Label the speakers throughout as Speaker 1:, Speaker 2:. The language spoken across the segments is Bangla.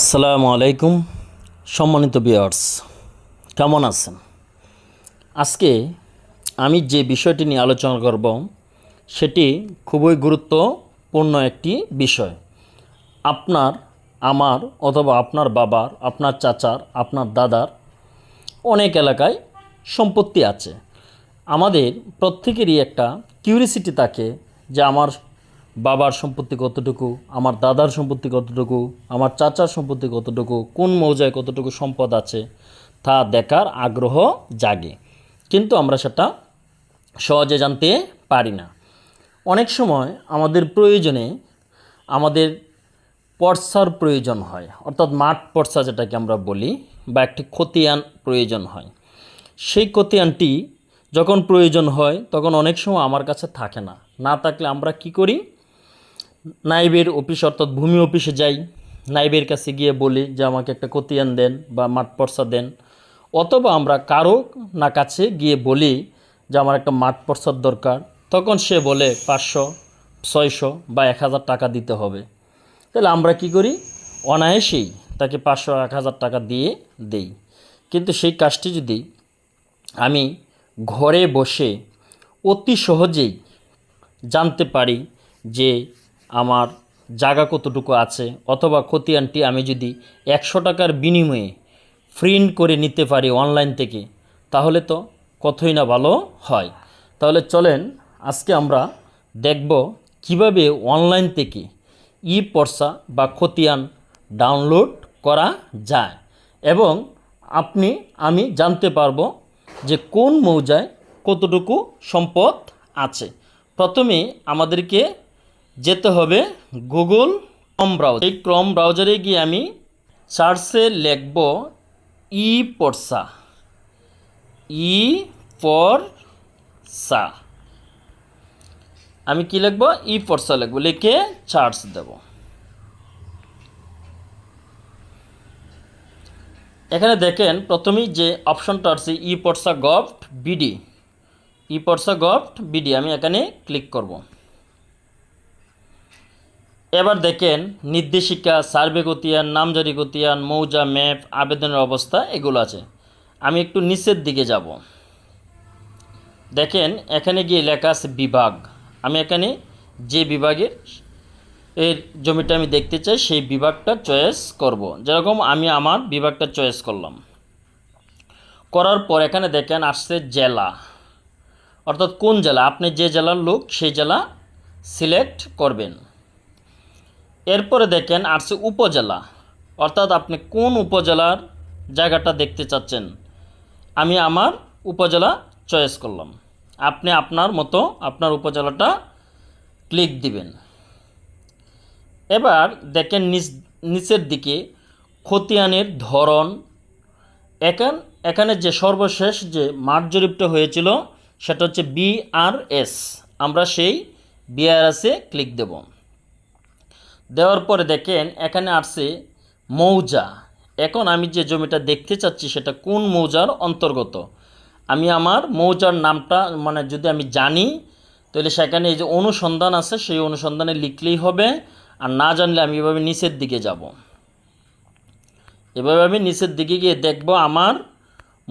Speaker 1: আসসালামু আলাইকুম সম্মানিত ভিউয়ার্স, কেমন আছেন? আজকে আমি যে বিষয়টি নিয়ে আলোচনা করব সেটি খুবই গুরুত্বপূর্ণ একটি বিষয়। আপনার, আমার অথবা আপনার বাবার, আপনার চাচার, আপনার দাদার অনেক এলাকায় সম্পত্তি আছে। আমাদের প্রত্যেকেরই একটা কিউরিসিটি থাকে যে আমার বাবার সম্পত্তি কতটুকু, আমার দাদার সম্পত্তি কতটুকু, আমার চাচার সম্পত্তি কতটুকু, কোন মৌজায় কতটুকু সম্পদ আছে তা দেখার আগ্রহ জাগে, কিন্তু আমরা সেটা সহজে জানতে পারি না। অনেক সময় আমাদের প্রয়োজনে আমাদের পর্সার প্রয়োজন হয়, অর্থাৎ মাঠ পর্সা যেটাকে আমরা বলি, বা একটি খতিয়ান প্রয়োজন হয়। সেই খতিয়ানটি যখন প্রয়োজন হয় তখন অনেক সময় আমার কাছে থাকে না। না থাকলে আমরা কি করি, নাইবের অফিস অর্থাৎ ভূমি অফিসে যাই, নাইবের কাছে গিয়ে বলি যে আমাকে একটা খতিয়ান দেন বা মাঠ পর্সা দেন, অথবা আমরা কারো না কাছে গিয়ে বলি যে আমার একটা মাঠ পর্সার দরকার, তখন সে বলে 500, 600 বা 1000 টাকা দিতে হবে। তাহলে আমরা কি করি, অনায়াসেই তাকে 500, 1000 টাকা দিয়ে দেই। কিন্তু সেই কাজটি যদি আমি ঘরে বসে অতি সহজেই জানতে পারি যে আমার জায়গা কতটুকু আছে, অথবা খতিয়ানটি আমি যদি 100 টাকার বিনিময়ে প্রিন্ট করে নিতে পারি অনলাইন থেকে, তাহলে তো কতই না ভালো হয়। তাহলে চলেন আজকে আমরা দেখব কিভাবে অনলাইন থেকে ই পর্সা বা খতিয়ান ডাউনলোড করা যায়, এবং আমি জানতে পারবো যে কোন মৌজায় কতটুকু সম্পদ আছে। প্রথমে আমাদেরকে যেতে হবে গুগল ক্রোম ব্রাউজার। এই ক্রোম ব্রাউজারে গিয়ে আমি সার্চে লিখব ই পর্সা, ই ফর সা। আমি কি লিখব, ই পর্সা লিখব, লিখে সার্চ দেব। এখানে দেখেন প্রথমেই যে অপশনটা আছে ই পর্সা গভট বিডি, ই পর্সা গভট বিডি, আমি এখানে ক্লিক করব। এবার দেখেন নির্দেশিকা, সার্ভে খতিয়ান, নামজারি খতিয়ান, মৌজা, ম্যাপ, আবেদনের অবস্থা, এগুলো আছে। আমি একটু নিচের দিকে যাব। দেখেন এখানে গিয়ে লেখা আছে বিভাগ। আমি এখানে যে বিভাগের এর জমিটা আমি দেখতে চাই সেই বিভাগটা চয়েস করব। যেরকম আমি আমার বিভাগটা চয়েস করলাম। করার পর এখানে দেখেন আসছে জেলা, অর্থাৎ কোন জেলা, আপনি যে জেলার লোক সেই জেলা সিলেক্ট করবেন। এরপরে দেখেন আসছে উপজেলা, অর্থাৎ আপনি কোন উপজেলার জায়গাটা দেখতে চাচ্ছেন। আমি আমার উপজেলা চয়েস করলাম। আপনি আপনার মতো আপনার উপজেলাটা ক্লিক দিবেন। এবার দেখেন নিচের দিকে খতিয়ানের ধরন। এখানে যে সর্বশেষ যে মাঠ জরিপটা হয়েছিল সেটা হচ্ছে বিআরএস, আমরা সেই বিআরএসে ক্লিক দেব। দেওয়ার পরে দেখেন এখানে আসছে মৌজা। এখন আমি যে জমিটা দেখতে চাচ্ছি সেটা কোন মৌজার অন্তর্গত। আমি আমার মৌজার নামটা যদি আমি জানি, তাহলে সেখানে এই যে অনুসন্ধান আছে সেই অনুসন্ধানে লিখলেই হবে। আর না জানলে আমি এভাবে নিচের দিকে যাব। এভাবে আমি নিচের দিকে গিয়ে দেখব আমার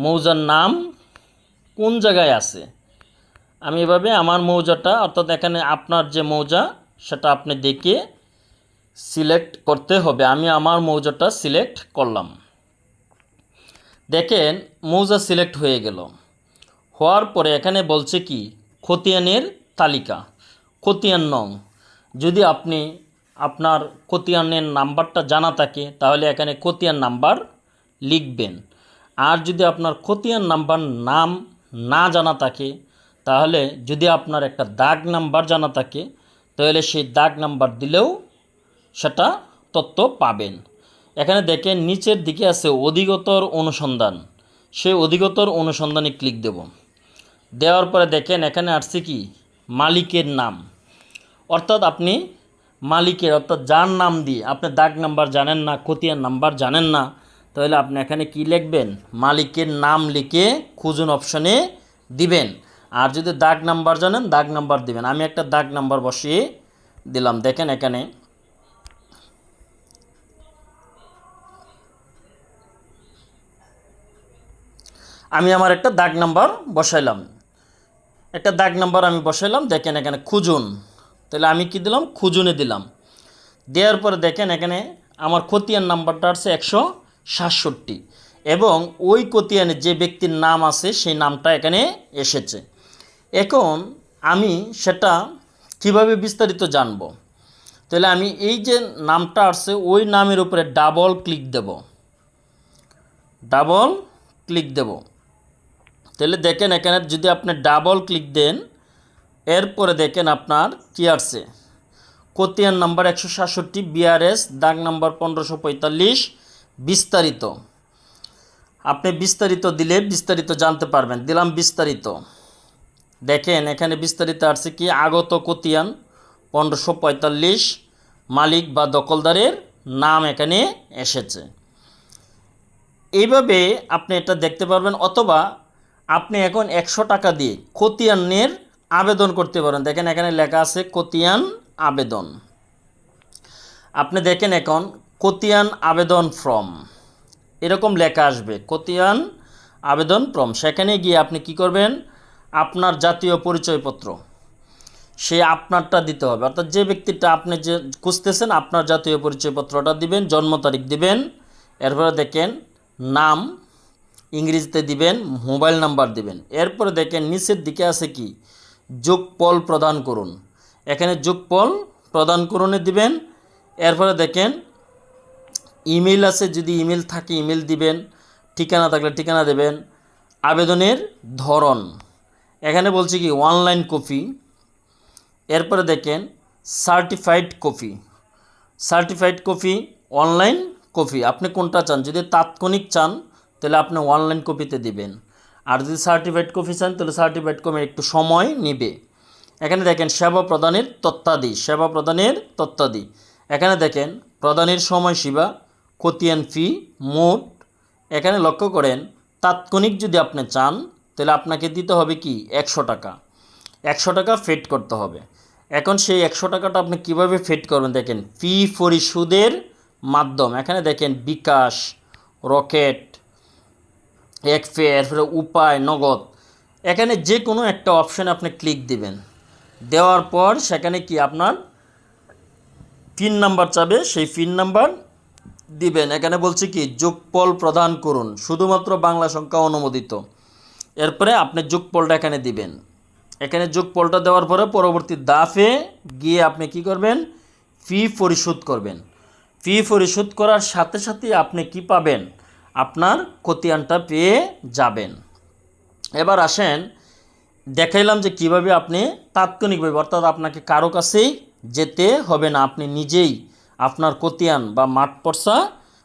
Speaker 1: মৌজার নাম কোন জায়গায় আছে। আমি এভাবে আমার মৌজাটা, অর্থাৎ এখানে আপনার যে মৌজা সেটা আপনি দেখে সিলেক্ট করতে হবে। আমি আমার মৌজাটা সিলেক্ট করলাম। দেখেন মৌজা সিলেক্ট হয়ে গেল। হওয়ার পরে এখানে বলছে কি খতিয়ানের তালিকা, খতিয়ান নং। যদি আপনি আপনার খতিয়ানের নাম্বারটা জানা থাকে তাহলে এখানে খতিয়ান নাম্বার লিখবেন। আর যদি আপনার খতিয়ান নাম্বার নাম না জানা থাকে, তাহলে যদি আপনার একটা দাগ নাম্বার জানা থাকে তাহলে সেই দাগ নাম্বার দিলেও সেটা তথ্য পাবেন। এখানে দেখেন নিচের দিকে আছে অধিকতর অনুসন্ধান, সেই অধিকতর অনুসন্ধানে ক্লিক দেব। দেওয়ার পরে দেখেন এখানে আসছে কি মালিকের নাম, অর্থাৎ আপনি মালিকের, অর্থাৎ যার নাম দিয়ে আপনি দাগ নাম্বার জানেন না, খতিয়ান নাম্বার জানেন না, তাহলে আপনি এখানে কি লিখবেন, মালিকের নাম লিখে খুঁজুন অপশনে দিবেন। আর যদি দাগ নাম্বার জানেন দাগ নাম্বার দিবেন। আমি একটা দাগ নাম্বার বসিয়ে দিলাম। দেখেন এখানে আমি আমার একটা দাগ নাম্বার বসাইলাম, দেখেন এখানে খুঁজুন, তাহলে আমি কি দিলাম, খুঁজুনে দিলাম। দেওয়ার পরে দেখেন এখানে আমার খতিয়ান নাম্বারটা আছে 167 এবং ওই খতিয়ানে যে ব্যক্তির নাম আছে সেই নামটা এখানে এসেছে। এখন আমি সেটা কিভাবে বিস্তারিত জানব, তাহলে আমি এই যে নামটা আসছে ওই নামের উপরে ডাবল ক্লিক দেব। তাহলে দেখেন এখানে যদি আপনি ডাবল ক্লিক দেন, এরপরে দেখেন আপনার কি আসছে, খতিয়ান নাম্বার 167 বিআরএস দাগ নাম্বার 1545 বিস্তারিত। আপনি বিস্তারিত দিলে বিস্তারিত জানতে পারবেন। দিলাম বিস্তারিত, দেখেন এখানে বিস্তারিত আসছে কি, আগত খতিয়ান 1545, মালিক বা দখলদারের নাম এখানে এসেছে। এইভাবে আপনি এটা দেখতে পারবেন। অথবা আপনি এখন 100 টাকা দিয়ে খতিয়ানের আবেদন করতে পারেন। দেখেন এখানে লেখা আছে খতিয়ান আবেদন। আপনি দেখেন এখন খতিয়ান আবেদন ফর্ম এরকম লেখা আসবে, খতিয়ান আবেদন ফর্ম। সেখানে গিয়ে আপনি কি করবেন, আপনার জাতীয় পরিচয়পত্র সে আপনারটা দিতে হবে, অর্থাৎ যে ব্যক্তিটা আপনি যে খুঁজতেছেন আপনার জাতীয় পরিচয়পত্রটা দিবেন, জন্ম তারিখ দিবেন, এরপরে দেখেন নাম ইংরেজিতে দিবেন, মোবাইল নাম্বার দিবেন। এরপরে দেখেন নিচের দিকে আছে কি, যোগফল প্রদান করুন, এখানে যোগফল প্রদান করুনে দিবেন। এরপরে দেখেন ইমেল আছে, যদি ইমেল থাকে ইমেল দিবেন, ঠিকানা থাকলে ঠিকানা দেবেন। আবেদনের ধরন এখানে বলছি কি অনলাইন কপি। এরপরে দেখেন সার্টিফাইড কপি, অনলাইন কপি, আপনি কোনটা চান। যদি তাৎক্ষণিক চান তাহলে আপনি অনলাইন কপিতে দিবেন, আর যদি সার্টিফাইড কপি চান তাহলে সার্টিফাইড কপি একটু সময় নেবে। এখানে দেখেন সেবা প্রদানের তথ্যাদি, এখানে দেখেন প্রদানের সময়সীমা, খতিয়ান ফি, মোট। এখানে লক্ষ্য করেন তাৎক্ষণিক যদি আপনি চান তাহলে আপনাকে দিতে হবে কি 100 টাকা, 100 টাকা ফেড করতে হবে। এখন সেই 100 টাকাটা আপনি কিভাবে ফেড করবেন, দেখেন ফি পরিশোধের মাধ্যম। এখানে দেখেন বিকাশ, রকেট, একপে, এরপরে উপায়, নগদ। এখানে যে কোনো একটা অপশানে আপনি ক্লিক দিবেন, দেওয়ার পর সেখানে কি আপনার পিন নাম্বার চাবে, সেই পিন নাম্বার দিবেন। এখানে বলছে কি যোগফল প্রদান করুন, শুধুমাত্র বাংলা সংখ্যা অনুমোদিত। এরপরে আপনি যোগফলটা এখানে দিবেন। এখানে যোগফলটা দেওয়ার পরে পরবর্তী ধাপে গিয়ে আপনি কি করবেন, ফি পরিশোধ করবেন। ফি পরিশোধ করার সাথে সাথে আপনি কি পাবেন, আপনার খতিয়ানটা পেয়ে যাবেন। এবার আসেন দেখাইলাম যে কিভাবে আপনি তাৎক্ষণিকভাবে, অর্থাৎ আপনাকে কারো কাছেই যেতে হবে না, আপনি নিজেই আপনার খতিয়ান বা মাঠ পর্চা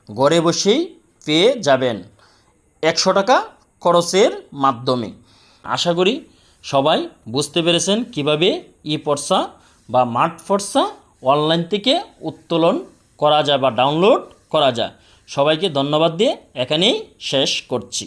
Speaker 1: ঘরে বসেই পেয়ে যাবেন 100 টাকা খরচের মাধ্যমে। আশা করি সবাই বুঝতে পেরেছেন কিভাবে ই পর্চা বা মাঠ পর্চা অনলাইন থেকে উত্তোলন করা যায় বা ডাউনলোড করা যায়। সবাইকে ধন্যবাদ দিয়ে এখানেই শেষ করছি।